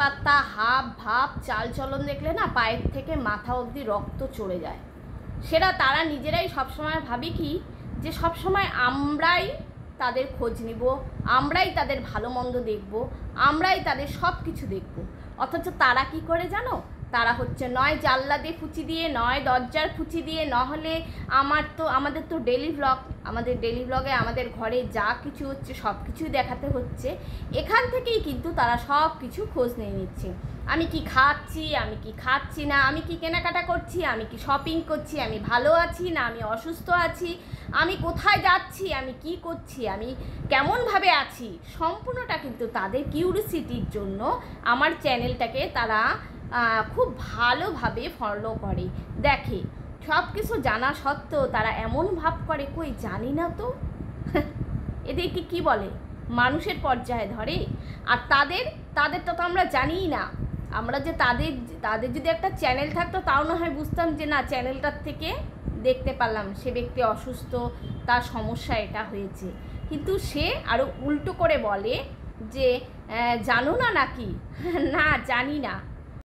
পাতা হাব ভাব চালচলন দেখলে না পায়ের থেকে মাথা অবধি রক্ত চড়ে যায়। সেটা তারা নিজেরাই সবসময় ভাবি কি যে সবসময় আমরাই তাদের খোঁজ নিব, আমরাই তাদের ভালো মন্দ দেখব, আমরাই তাদের সব কিছু দেখব। অথচ তারা কি করে জানো? তারা হচ্ছে নয় জানলা দিয়ে ফুচি দিয়ে, নয় দরজার ফুচি দিয়ে, নহলে আমাদের তো ডেলি ব্লগ, আমাদের ডেলি ব্লগে আমাদের ঘরে যা কিছু হচ্ছে সব কিছুই দেখাতে হচ্ছে। এখান থেকেই কিন্তু তারা সব কিছু খোঁজ নিয়ে নিচ্ছে। আমি কি খাচ্ছি, আমি কি খাচ্ছি না, আমি কি কেনাকাটা করছি, আমি কি শপিং করছি, আমি ভালো আছি না আমি অসুস্থ আছি, আমি কোথায় যাচ্ছি, আমি কি করছি, আমি কেমনভাবে আছি, সম্পূর্ণটা কিন্তু তাদের কিউরিসিটির জন্য আমার চ্যানেলটাকে তারা খুব ভালোভাবে ফলো করে, দেখে। সব কিছু জানা সত্ত্বেও তারা এমন ভাব করে কই জানি না তো। এদেরকে কি বলে? মানুষের পর্যায়ে ধরে। আর তাদেরটা তো আমরা জানিই না। আমরা যে তাদের যদি একটা চ্যানেল থাকতো তাও না হয় বুঝতাম যে না, চ্যানেলটার থেকে দেখতে পারলাম সে ব্যক্তি অসুস্থ, তার সমস্যা এটা হয়েছে। কিন্তু সে আরও উল্টো করে বলে যে জানো না নাকি? না জানি না।